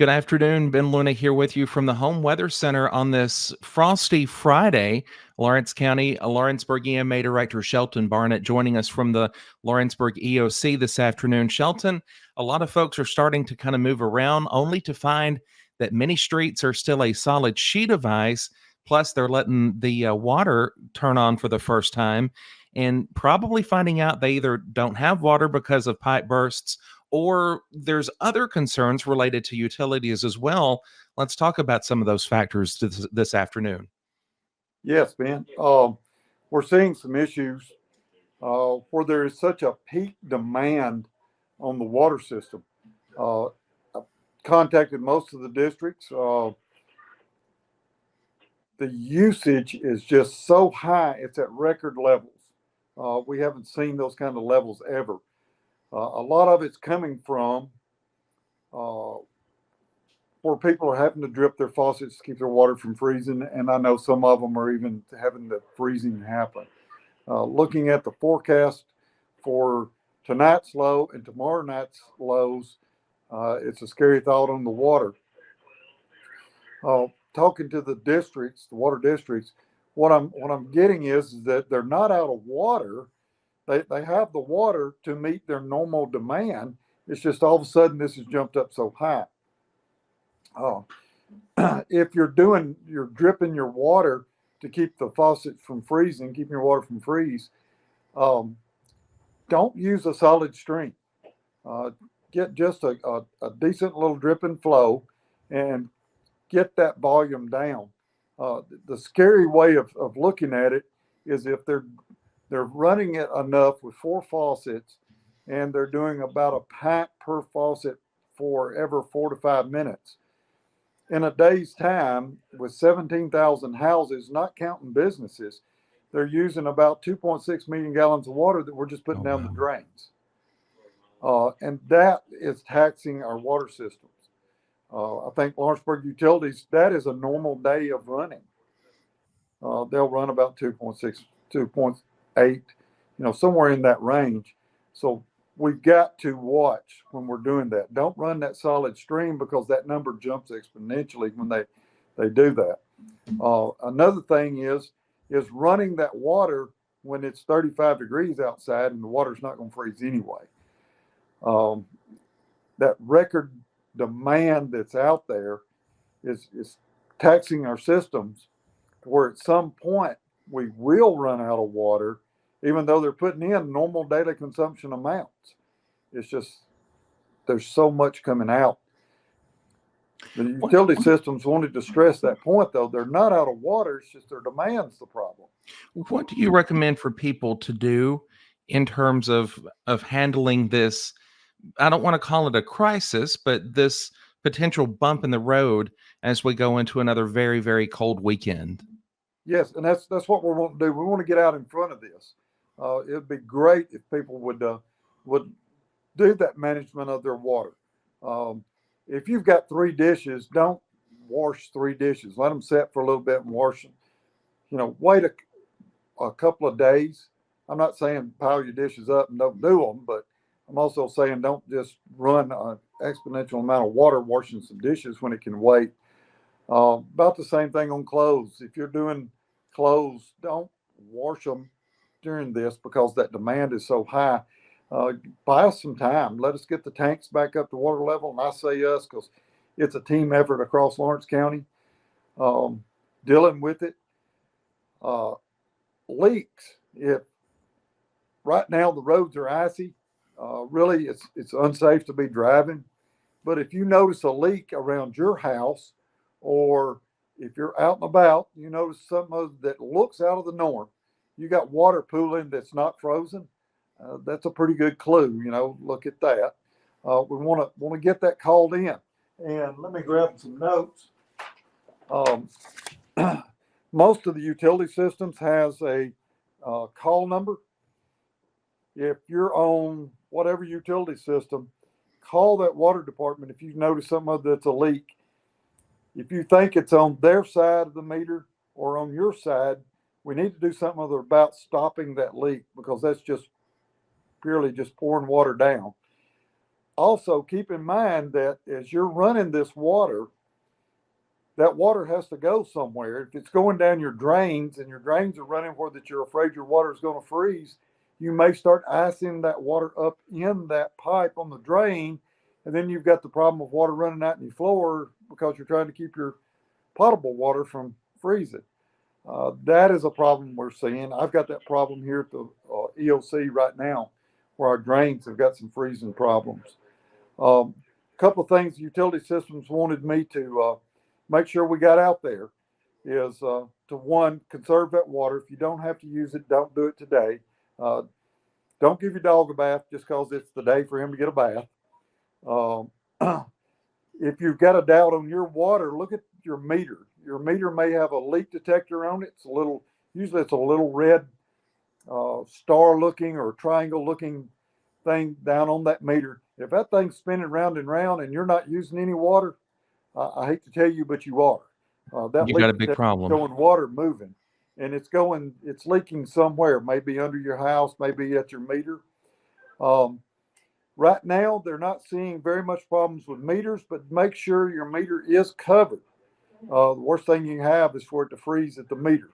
Good afternoon. Ben Luna here with you from the Home Weather Center on this frosty Friday. Lawrence County, Lawrenceburg EMA Director Shelton Barnett joining us from the Lawrenceburg EOC this afternoon. Shelton, a lot of folks are starting to kind of move around only to find that many streets are still a solid sheet of ice. Plus, they're letting the water turn on for the first time and probably finding out they either don't have water because of pipe bursts or there's other concerns related to utilities as well. Let's talk about some of those factors this afternoon. Yes, Ben. We're seeing some issues where there is such a peak demand on the water system. I've contacted most of the districts. The usage is just so high, it's at record levels. We haven't seen those kind of levels ever. A lot of it's coming from where people are having to drip their faucets to keep their water from freezing, and I know some of them are even having the freezing happen. Looking at the forecast for tonight's low and tomorrow night's lows, it's a scary thought on the water. Talking to the districts, the water districts, what I'm getting is that they're not out of water. They have the water to meet their normal demand. It's just all of a sudden this has jumped up so high. If you're dripping your water to keep the faucet from freezing, keeping your water from freeze, don't use a solid stream. Get just a decent little drip and flow and get that volume down. The scary way of looking at it is if they're running it enough with 4 faucets and they're doing about a pint per faucet for every 4 to 5 minutes. In a day's time, with 17,000 houses, not counting businesses, they're using about 2.6 million gallons of water that we're just putting down the drains. And that is taxing our water systems. I think Lawrenceburg Utilities, that is a normal day of running. They'll run about 2.6, 2.8, somewhere in that range. So we've got to watch when we're doing that. Don't run that solid stream because that number jumps exponentially when they do that. Another thing is running that water when it's 35 degrees outside and the water's not going to freeze anyway. That record demand that's out there is taxing our systems to where at some point we will run out of water, even though they're putting in normal daily consumption amounts. It's just there's so much coming out. The utility systems wanted to stress that point, though. They're not out of water. It's just their demand's the problem. What do you recommend for people to do in terms of handling this? I don't want to call it a crisis, but this potential bump in the road as we go into another very, very cold weekend. Yes, and that's what we want to do. We want to get out in front of this. It'd be great if people would do that management of their water. If you've got 3 dishes, don't wash 3 dishes. Let them set for a little bit and wash them. Wait a couple of days. I'm not saying pile your dishes up and don't do them, but I'm also saying don't just run an exponential amount of water washing some dishes when it can wait. About the same thing on clothes. If you're doing clothes, don't wash them during this because that demand is so high. Buy us some time. Let us get the tanks back up to water level. And I say us because it's a team effort across Lawrence County dealing with it. Leaks. If right now the roads are icy, really it's unsafe to be driving. But if you notice a leak around your house, or if you're out and about, you notice something that looks out of the norm, you got water pooling that's not frozen, that's a pretty good clue. Look at that. We want to get that called in. And let me grab some notes. Most of the utility systems has a call number. If you're on whatever utility system, call that water department if you notice something that's a leak. If you think it's on their side of the meter or on your side, we need to do something about stopping that leak because that's just purely just pouring water down. Also, keep in mind that as you're running this water, that water has to go somewhere. If it's going down your drains and your drains are running where that you're afraid your water is going to freeze, you may start icing that water up in that pipe on the drain. And then you've got the problem of water running out in your floor because you're trying to keep your potable water from freezing. That is a problem we're seeing. I've got that problem here at the EOC right now, where our drains have got some freezing problems. A couple of things the utility systems wanted me to make sure we got out there is to one, conserve that water. If you don't have to use it, don't do it today. Uh, don't give your dog a bath just because it's the day for him to get a bath. Um, if you've got a doubt on your water, look at your meter. Your meter may have a leak detector on it. Usually it's a little red star looking or triangle looking thing down on that meter. If that thing's spinning round and round and you're not using any water, I hate to tell you, but you are. That You leak got a big detector is problem. showing water moving, and it's leaking somewhere, maybe under your house, maybe at your meter. Um, right now, they're not seeing very much problems with meters, but make sure your meter is covered. The worst thing you can have is for it to freeze at the meter,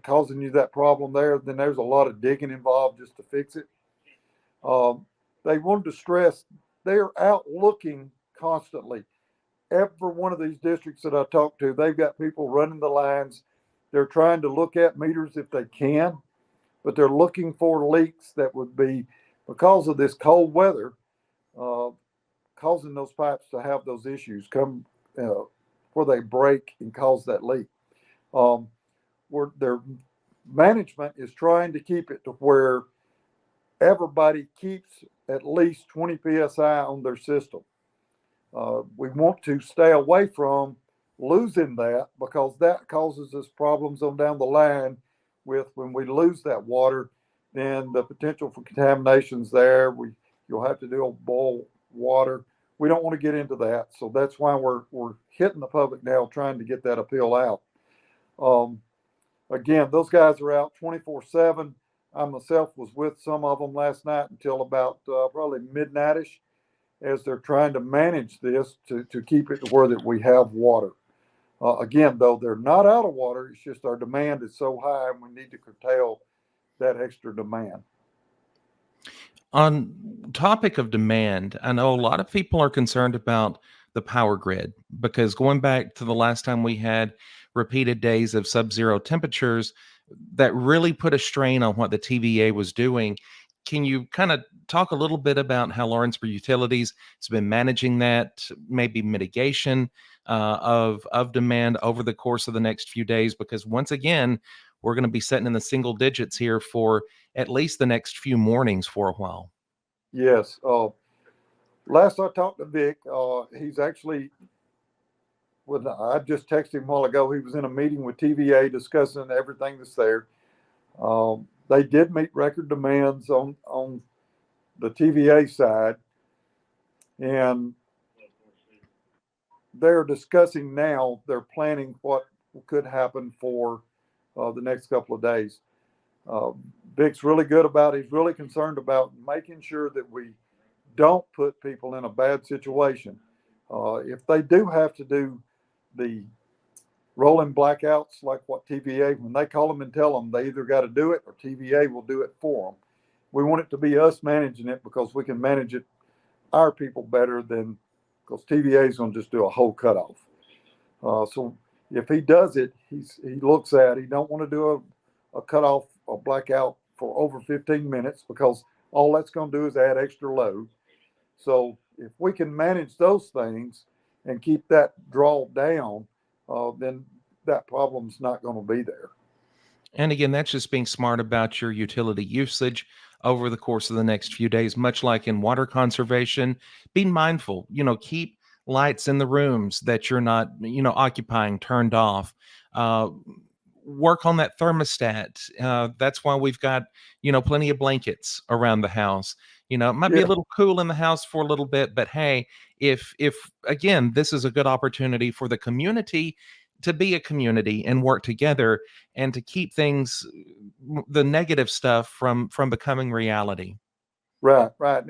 causing you that problem there. Then there's a lot of digging involved just to fix it. Um, they wanted to stress they're out looking constantly. Every one of these districts that I talk to, they've got people running the lines. They're trying to look at meters if they can, but they're looking for leaks that would be because of this cold weather, uh, causing those pipes to have those issues come where they break and cause that leak. Um, where their management is trying to keep it to where everybody keeps at least 20 psi on their system. We want to stay away from losing that because that causes us problems on down the line with when we lose that water, then the potential for contaminations there. You'll have to do a boil water. We don't want to get into that, so that's why we're hitting the public now, trying to get that appeal out. Um, Again, those guys are out 24/7. I myself was with some of them last night until about probably midnightish, as they're trying to manage this to keep it to where that we have water. Again, though, they're not out of water. It's just our demand is so high, and we need to curtail that extra demand. On topic of demand, I know a lot of people are concerned about the power grid because going back to the last time we had repeated days of sub-zero temperatures, that really put a strain on what the TVA was doing. Can you kind of talk a little bit about how Lawrenceburg Utilities has been managing that, maybe mitigation of demand over the course of the next few days? Because once again, we're going to be sitting in the single digits here for at least the next few mornings for a while. Yes. Last I talked to Vic, he's actually I just texted him a while ago. He was in a meeting with TVA discussing everything that's there. They did meet record demands on the TVA side, and they're discussing now. They're planning what could happen for the next couple of days. Uh, Vic's really good about it. He's really concerned about making sure that we don't put people in a bad situation. If they do have to do the rolling blackouts like what TVA, when they call them and tell them, they either got to do it or TVA will do it for them. We want it to be us managing it because we can manage it, our people, better than because TVA is going to just do a whole cutoff. So if he does it, he looks at, he don't want to do a cutoff, a blackout for over 15 minutes because all that's going to do is add extra load. So if we can manage those things and keep that draw down, then that problem's not going to be there. And again, that's just being smart about your utility usage over the course of the next few days, much like in water conservation. Being mindful, keep lights in the rooms that you're not, occupying turned off. Uh, Work on that thermostat. That's why we've got, plenty of blankets around the house. It might be a Yeah, little cool in the house for a little bit, but hey, if again, this is a good opportunity for the community to be a community and work together and to keep the negative stuff from becoming reality. right.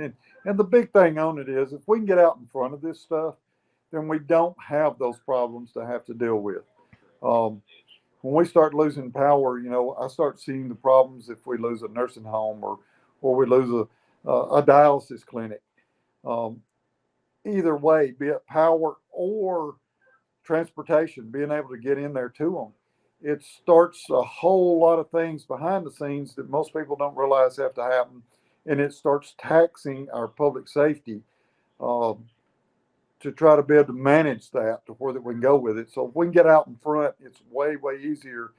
And the big thing on it is if we can get out in front of this stuff, then we don't have those problems to have to deal with. Um, when we start losing power, I start seeing the problems if we lose a nursing home or we lose a dialysis clinic. Um, Either way, be it power or transportation, being able to get in there to them, it starts a whole lot of things behind the scenes that most people don't realize have to happen, and it starts taxing our public safety um, to try to be able to manage that to where that we can go with it. So if we can get out in front, it's way easier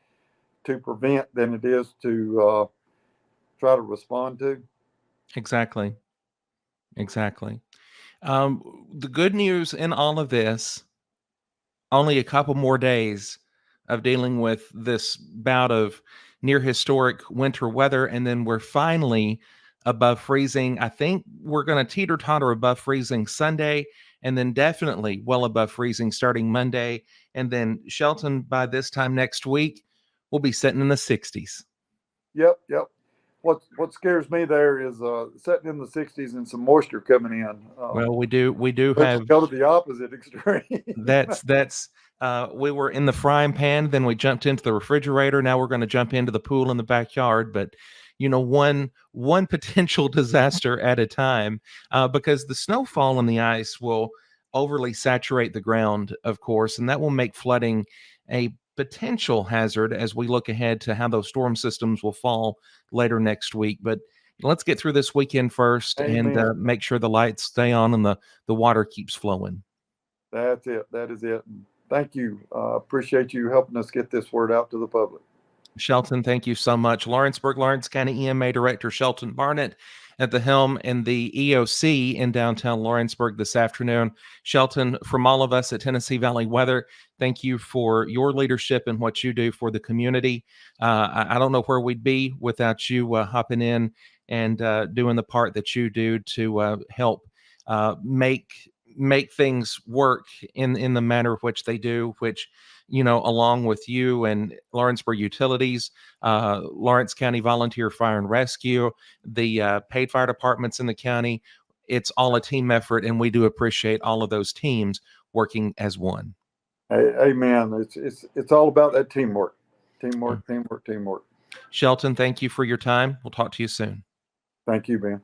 to prevent than it is to try to respond to. Exactly. The good news in all of this, only a couple more days of dealing with this bout of near historic winter weather, and then we're finally above freezing. I think we're going to teeter totter above freezing Sunday, and then definitely well above freezing starting Monday. And then Shelton, by this time next week, we'll be sitting in the 60s. Yep. What scares me there is sitting in the 60s and some moisture coming in. Well, we do Let's have go to the opposite extreme. that's we were in the frying pan, then we jumped into the refrigerator. Now we're going to jump into the pool in the backyard. But one potential disaster at a time, because the snowfall and the ice will overly saturate the ground, of course, and that will make flooding a potential hazard as we look ahead to how those storm systems will fall later next week. But let's get through this weekend first and Amen. make sure the lights stay on and the water keeps flowing. That's it. That is it. Thank you. Appreciate you helping us get this word out to the public. Shelton, thank you so much. Lawrence County EMA Director Shelton Barnett at the helm in the EOC in downtown Lawrenceburg this afternoon. Shelton, from all of us at Tennessee Valley Weather, thank you for your leadership and what you do for the community. I don't know where we'd be without you hopping in and doing the part that you do to help make things work in the manner of which they do, which along with you and Lawrenceburg Utilities, Lawrence County Volunteer Fire and Rescue, the paid fire departments in the county, it's all a team effort, and we do appreciate all of those teams working as one. Amen. It's all about that teamwork. Teamwork. Shelton, thank you for your time. We'll talk to you soon. Thank you, Ben.